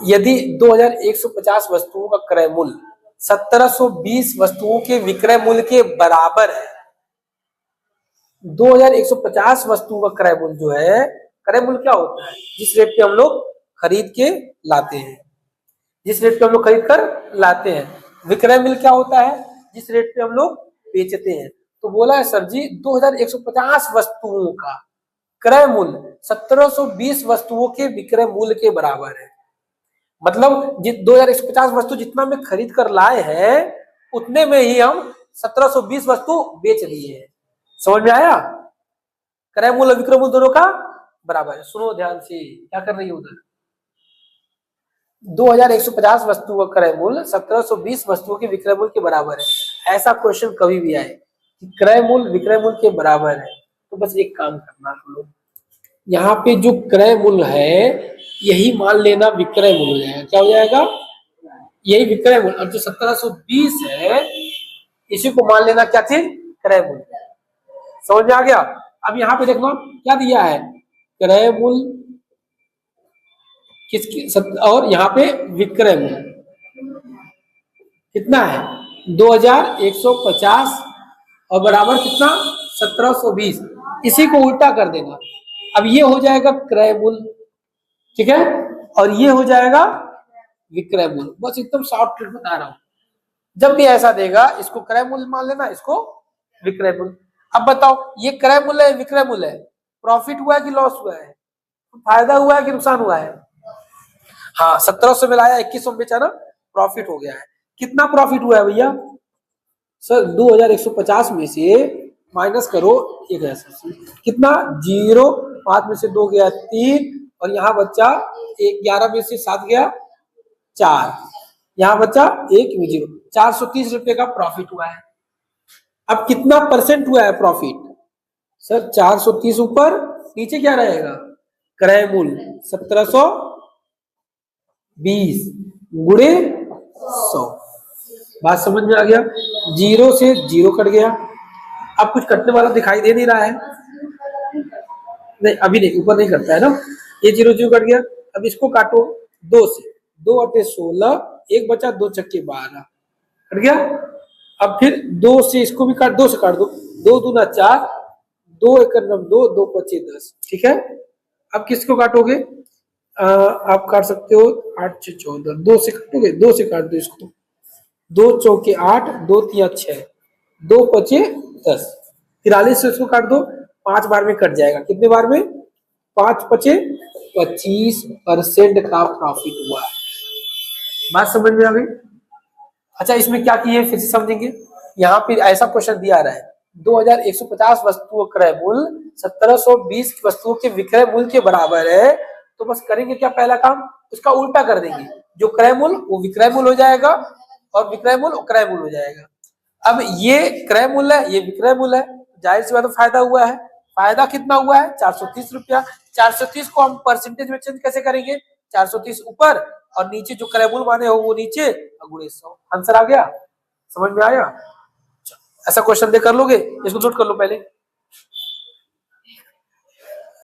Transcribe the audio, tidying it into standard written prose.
यदि 2150 वस्तुओं का क्रय मूल्य 1720 वस्तुओं के विक्रय मूल्य के बराबर है। 2150 वस्तुओं का क्रय मूल्य जो है, क्रय मूल्य क्या होता है? जिस रेट पे हम लोग खरीद के लाते हैं, जिस रेट पे हम लोग खरीद कर लाते हैं। विक्रय मूल्य क्या होता है? जिस रेट पे हम लोग बेचते हैं। तो बोला है सर जी 2150 वस्तुओं का क्रय मूल्य 1720 वस्तुओं के विक्रय मूल्य के बराबर है। मतलब 2150 वस्तु जितना में खरीद कर लाए हैं उतने में ही हम 1720 वस्तु बेच दिए हैं। समझ में आया? क्रय मूल्य विक्रय मूल्य दोनों का बराबर है। सुनो ध्यान से, क्या कर रही है उधर। 2150 वस्तु का क्रय मूल्य 1720 वस्तुओं के विक्रय मूल्य के बराबर है। ऐसा क्वेश्चन कभी भी आए कि क्रय मूल्य विक्रय मूल्य के बराबर है, तो बस एक काम करना तुम लोग, यहाँ पे जो क्रय मूल्य है यही मान लेना विक्रय मूल्य है। क्या हो जाएगा? यही विक्रय मूल्य। और जो 1720 है इसी को मान लेना क्या चीज? क्रय मूल्य। समझ में आ गया? अब यहाँ पे देखना क्या दिया है, क्रय मूल्य किसकी, और यहाँ पे विक्रय मूल्य कितना है? 2150 और बराबर कितना? 1720। इसी को उल्टा कर देना। अब ये हो जाएगा क्रय मूल्य, ठीक है, और ये हो जाएगा विक्रय मूल्य। बस एकदम शॉर्ट ट्रिक बता रहा हूं। जब भी ऐसा देगा इसको क्रय मूल्य मान लेना, इसको विक्रय मूल्य। अब बताओ ये क्रय मूल्य है विक्रय मूल्य है, प्रॉफिट हुआ है कि लॉस हुआ है? फायदा हुआ है कि नुकसान हुआ है? हाँ, 1700 में लाया 2100 में बेचा ना, प्रॉफिट हो गया है। कितना प्रॉफिट हुआ है भैया? सर 2150 में से माइनस करो 1000, कितना? 0, 5 में से 2 गया 3, और यहाँ बच्चा 11 में से 7 गया 4, यहाँ बच्चा 1 में 0, 430 रुपए का प्रॉफिट हुआ है। अब कितना परसेंट हुआ है प्रॉफिट? सर 430 ऊपर, नीचे क्या रहेगा? क्रय मूल्य 1720 गुणे 100। बात समझ में आ गया? 0 से 0 कट गया। अब कुछ कटने वाला दिखाई दे नहीं रहा है, नहीं अभी नहीं, ऊपर नहीं कटता है ना। ये 0 0 कट गया। अब इसको काटो 2 से, 2 अटे 16, 1 बचा, 2 छक्के 12 कट गया। अब फिर 2 से इसको भी काट, 2 से काट दो, 2 दूना 4, 2 1 9 2, 2 5 10, ठीक है। अब किसको काटोगे? आप काट सकते हो 8 6 14, 2 से काटोगे, 2 से काट दो इसको, 2 चौके 8, 2 तिया 6, 2 पचे 10, 43 से इसको काट दो, 5 बार में कट जाएगा। कितने बार में? 5 पचे 25% का प्रॉफिट हुआ है। बात समझ में आ गई? अच्छा, इसमें क्या किए फिर से समझेंगे। यहाँ पे ऐसा क्वेश्चन दिया रहा है 2150 वस्तुओं क्रय मूल्य 1720 वस्तुओं के विक्रय मूल्य के बराबर है। तो बस करेंगे क्या? पहला काम उसका उल्टा कर देंगे। जो क्रय मूल्य वो विक्रय मूल्य हो जाएगा, और विक्रय मूल्य क्रय मूल्य हो जाएगा। अब ये क्रय मूल्य है, ये विक्रय मूल्य है, जाहिर सी बात है फायदा हुआ है। फायदा कितना हुआ है? 430 रुपया। 430 को हम परसेंटेज में चेंज कैसे करेंगे? 430 ऊपर और नीचे जो क्रय मूल्य माने हो वो नीचे, गुणे 100। आंसर आ गया? समझ में आया? ऐसा क्वेश्चन दे कर लोगे? इसको नोट कर लो पहले।